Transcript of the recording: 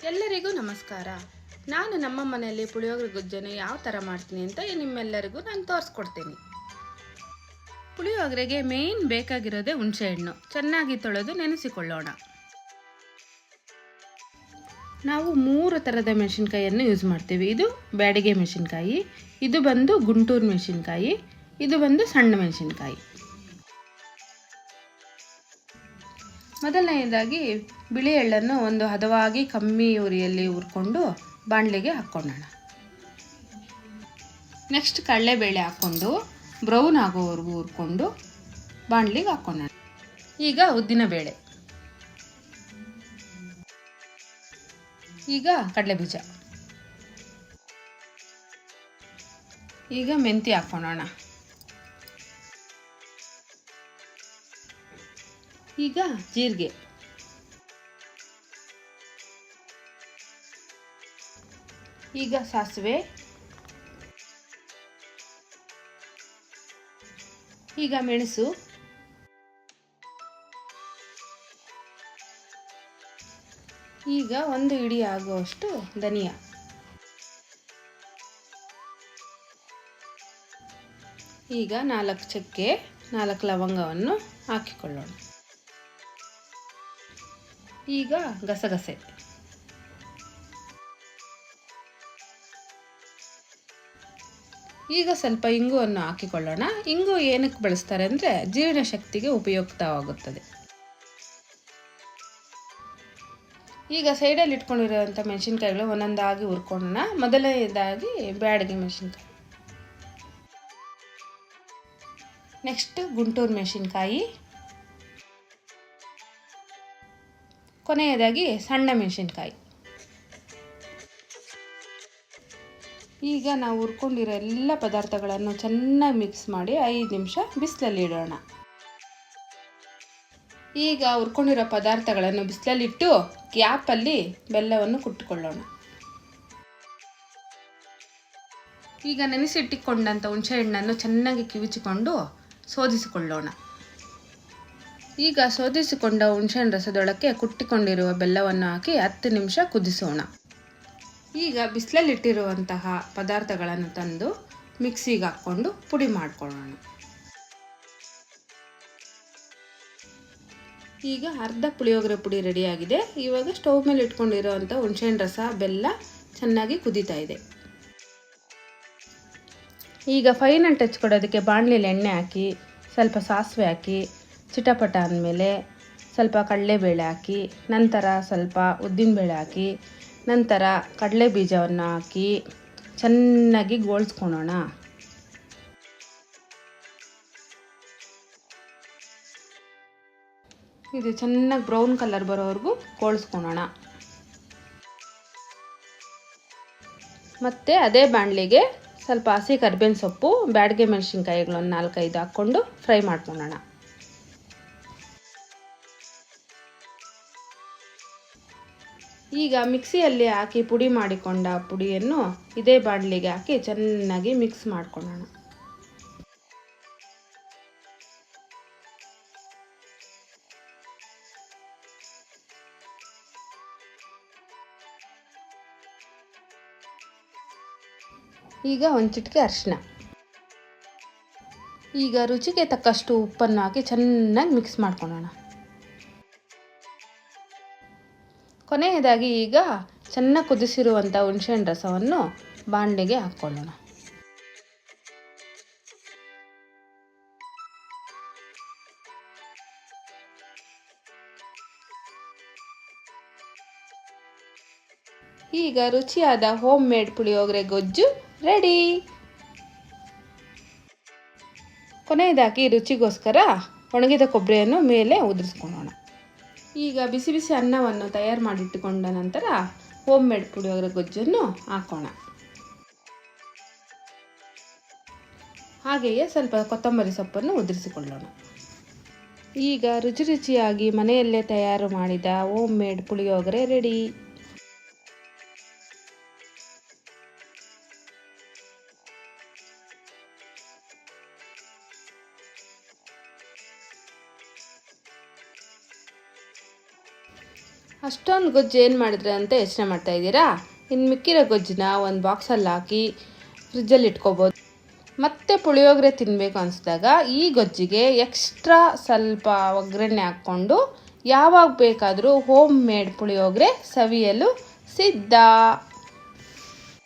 ಎಲ್ಲರಿಗೂ ನಮಸ್ಕಾರ. ನಾನು ನಮ್ಮ ಮನೆಯಲ್ಲಿ ಪುಳಿಯೋಗರೆ ಗೊಜ್ಜನ್ನು ಯಾವ ಥರ ಮಾಡ್ತೀನಿ ಅಂತ ನಿಮ್ಮೆಲ್ಲರಿಗೂ ನಾನು ತೋರಿಸ್ಕೊಡ್ತೀನಿ. ಪುಳಿಯೋಗರೆಗೆ ಮೇನ್ ಬೇಕಾಗಿರೋದೇ ಹುಣಸೆಹಣ್ಣು. ಚೆನ್ನಾಗಿ ತೊಳೆದು ನೆನೆಸಿಕೊಳ್ಳೋಣ. ನಾವು 3 ಥರದ ಮೆಣಸಿನ್ಕಾಯಿಯನ್ನು ಯೂಸ್ ಮಾಡ್ತೀವಿ. ಇದು ಬ್ಯಾಡಿಗೆ ಮೆಣಸಿನ್ಕಾಯಿ, ಇದು ಬಂದು ಗುಂಟೂರು ಮೆಣಸಿನ್ಕಾಯಿ, ಇದು ಬಂದು ಸಣ್ಣ ಮೆಣಸಿನ್ಕಾಯಿ. ಮೊದಲನೆಯದಾಗಿ ಬಿಳಿ ಎಳ್ಳನ್ನು ಒಂದು ಹದವಾಗಿ ಕಮ್ಮಿ ಉರಿಯಲ್ಲಿ ಹುರ್ಕೊಂಡು ಬಾಣಲೆಗೆ ಹಾಕ್ಕೊಳ್ಳೋಣ. ನೆಕ್ಸ್ಟ್ ಕಡಲೆಬೇಳೆ ಹಾಕ್ಕೊಂಡು ಬ್ರೌನ್ ಆಗೋವರೆಗೂ ಹುರ್ಕೊಂಡು ಬಾಣಲಿಗೆ ಹಾಕ್ಕೊಳ್ಳೋಣ. ಈಗ ಉದ್ದಿನಬೇಳೆ, ಈಗ ಕಡಲೆಬೀಜ, ಈಗ ಮೆಂತ್ಯ ಹಾಕ್ಕೊಳ್ಳೋಣ. ಈಗ ಜೀರಿಗೆ, ಈಗ ಸಾಸಿವೆ, ಈಗ ಮೆಣಸು, ಈಗ 1 ಹಿಡಿ ಆಗುವಷ್ಟು ಧನಿಯಾ, ಈಗ 4 ಚಕ್ಕೆ 4 ಲವಂಗವನ್ನು ಹಾಕಿಕೊಳ್ಳೋಣ. ಈಗ ಗಸಗಸೆ, ಈಗ ಸ್ವಲ್ಪ ಇಂಗುವನ್ನು ಹಾಕಿಕೊಳ್ಳೋಣ. ಇಂಗು ಏನಕ್ಕೆ ಬಳಸ್ತಾರೆ ಅಂದರೆ ಜೀರ್ಣಶಕ್ತಿಗೆ ಉಪಯುಕ್ತವಾಗುತ್ತದೆ. ಈಗ ಸೈಡಲ್ಲಿ ಇಟ್ಕೊಂಡಿರೋಂಥ ಮೆಣಸಿನ್ಕಾಯಿಗಳು ಒಂದೊಂದಾಗಿ ಹುರ್ಕೊಳ್ಳೋಣ. ಮೊದಲನೇದಾಗಿ ಬ್ಯಾಡಗಿ ಮೆಣಸಿನ್ಕಾಯಿ, ನೆಕ್ಸ್ಟ್ ಗುಂಟೂರು ಮೆಣಸಿನ್ಕಾಯಿ, ಕೊನೆಯದಾಗಿ ಸಣ್ಣ ಮೆಣಸಿನ್ಕಾಯಿ. ಈಗ ನಾವು ಹುರ್ಕೊಂಡಿರೋ ಎಲ್ಲ ಪದಾರ್ಥಗಳನ್ನು ಚೆನ್ನಾಗಿ ಮಿಕ್ಸ್ ಮಾಡಿ 5 ನಿಮಿಷ ಬಿಸಿಲಲ್ಲಿ ಇಡೋಣ. ಈಗ ಹುರ್ಕೊಂಡಿರೋ ಪದಾರ್ಥಗಳನ್ನು ಬಿಸಿಲಲ್ಲಿಟ್ಟು ಗ್ಯಾಪಲ್ಲಿ ಬೆಲ್ಲವನ್ನು ಕುಟ್ಟಿಕೊಳ್ಳೋಣ. ಈಗ ನೆನೆಸಿಟ್ಟಿಕೊಂಡಂಥ ಹುಣಸೆಹಣ್ಣನ್ನು ಚೆನ್ನಾಗಿ ಕಿವುಚಿಕೊಂಡು ಶೋಧಿಸಿಕೊಳ್ಳೋಣ. ಈಗ ಶೋಧಿಸಿಕೊಂಡ ಹುಣಸೆಹಣ್ಣು ರಸದೊಳಕ್ಕೆ ಕುಟ್ಟಿಕೊಂಡಿರುವ ಬೆಲ್ಲವನ್ನು ಹಾಕಿ 10 ನಿಮಿಷ ಕುದಿಸೋಣ. ಈಗ ಬಿಸಿಲಲ್ಲಿಟ್ಟಿರುವಂತಹ ಪದಾರ್ಥಗಳನ್ನು ತಂದು ಮಿಕ್ಸಿಗೆ ಹಾಕ್ಕೊಂಡು ಪುಡಿ ಮಾಡಿಕೊಳ್ಳೋಣ. ಈಗ ಅರ್ಧ ಪುಳಿಯೋಗರೆ ಪುಡಿ ರೆಡಿಯಾಗಿದೆ. ಇವಾಗ ಸ್ಟವ್ ಮೇಲೆ ಇಟ್ಕೊಂಡಿರೋವಂಥ ಹುಣಸೆಹಣ್ಣು ರಸ, ಬೆಲ್ಲ ಚೆನ್ನಾಗಿ ಕುದೀತಾ ಇದೆ. ಈಗ ಫೈನಲ್ ಟಚ್ ಕೊಡೋದಕ್ಕೆ ಬಾಣಲೆಯಲ್ಲಿ ಎಣ್ಣೆ ಹಾಕಿ ಸ್ವಲ್ಪ ಸಾಸಿವೆ ಹಾಕಿ ಚಿಟಪಟ ಅಂದಮೇಲೆ ಸ್ವಲ್ಪ ಕಡಲೆಬೇಳೆ ಹಾಕಿ, ನಂತರ ಸ್ವಲ್ಪ ಉದ್ದಿನಬೇಳೆ ಹಾಕಿ, ನಂತರ ಕಡಲೆ ಬೀಜವನ್ನು ಹಾಕಿ ಚೆನ್ನಾಗಿ ಗೋಳಿಸ್ಕೊಳ್ಳೋಣ. ಇದು ಚೆನ್ನಾಗಿ ಬ್ರೌನ್ ಕಲರ್ ಬರೋವರೆಗೂ ಗೋಳಿಸ್ಕೊಳ್ಳೋಣ. ಮತ್ತು ಅದೇ ಬಾಣಲಿಗೆ ಸ್ವಲ್ಪ ಹಸಿ ಕರಿಬೇವಿನ ಸೊಪ್ಪು, ಬ್ಯಾಡಗೆ ಮೆಣಸಿನ್ಕಾಯಿಗಳನ್ನು 4-5 ಹಾಕ್ಕೊಂಡು ಫ್ರೈ ಮಾಡ್ಕೊಳ್ಳೋಣ. ಈಗ ಮಿಕ್ಸಿಯಲ್ಲಿ ಹಾಕಿ ಪುಡಿ ಮಾಡಿಕೊಂಡ ಪುಡಿಯನ್ನು ಇದೇ ಬಾಣಲಿಗೆ ಹಾಕಿ ಚೆನ್ನಾಗಿ ಮಿಕ್ಸ್ ಮಾಡ್ಕೊಳ್ಳೋಣ. ಈಗ 1 ಚಿಟಿಕೆ ಅರಿಶಿನ, ಈಗ ರುಚಿಗೆ ತಕ್ಕಷ್ಟು ಉಪ್ಪನ್ನು ಹಾಕಿ ಚೆನ್ನಾಗಿ ಮಿಕ್ಸ್ ಮಾಡ್ಕೊಳ್ಳೋಣ. ಕೊನೆಯದಾಗಿ ಈಗ ಚೆನ್ನಾಗಿ ಕುದಿಸಿರುವಂಥ ಹುಣಸೆಹಣ್ಣು ರಸವನ್ನು ಬಾಣಲೆಗೆ ಹಾಕ್ಕೊಳ್ಳೋಣ. ಈಗ ರುಚಿಯಾದ ಹೋಮ್ ಮೇಡ್ ಪುಳಿಯೋಗರೆ ಗೊಜ್ಜು ರೆಡಿ. ಕೊನೆಯದಾಗಿ ರುಚಿಗೋಸ್ಕರ ಒಣಗಿದ ಕೊಬ್ಬರಿಯನ್ನು ಮೇಲೆ ಉದುರಿಸ್ಕೊಳ್ಳೋಣ. ಈಗ ಬಿಸಿ ಬಿಸಿ ಅನ್ನವನ್ನು ತಯಾರು ಮಾಡಿಟ್ಟುಕೊಂಡ ನಂತರ ಹೋಮ್ ಮೇಡ್ ಪುಳಿಯೋಗರೆ ಗೊಜ್ಜನ್ನು ಹಾಕೋಣ. ಹಾಗೆಯೇ ಸ್ವಲ್ಪ ಕೊತ್ತಂಬರಿ ಸೊಪ್ಪನ್ನು ಉದುರಿಸಿಕೊಳ್ಳೋಣ. ಈಗ ರುಚಿಯಾಗಿ ಮನೆಯಲ್ಲೇ ತಯಾರು ಮಾಡಿದ ಹೋಮ್ ಮೇಡ್ ಪುಳಿಯೋಗರೆ ರೆಡಿ. ಅಷ್ಟೊಂದು ಗೊಜ್ಜು ಏನು ಮಾಡಿದ್ರೆ ಅಂತ ಯೋಚನೆ ಮಾಡ್ತಾಯಿದ್ದೀರಾ? ಇನ್ನು ಮಿಕ್ಕಿರೋ ಗೊಜ್ಜನ್ನ ಒಂದು ಬಾಕ್ಸಲ್ಲಿ ಹಾಕಿ ಫ್ರಿಜ್ಜಲ್ಲಿ ಇಟ್ಕೋಬೋದು. ಮತ್ತೆ ಪುಳಿಯೋಗರೆ ತಿನ್ನಬೇಕು ಅನಿಸಿದಾಗ ಈ ಗೊಜ್ಜಿಗೆ ಎಕ್ಸ್ಟ್ರಾ ಸ್ವಲ್ಪ ಒಗ್ಗರಣೆ ಹಾಕ್ಕೊಂಡು ಯಾವಾಗ ಬೇಕಾದರೂ ಹೋಮ್ ಮೇಡ್ ಪುಳಿಯೋಗರೆ ಸವಿಯಲು ಸಿದ್ಧ.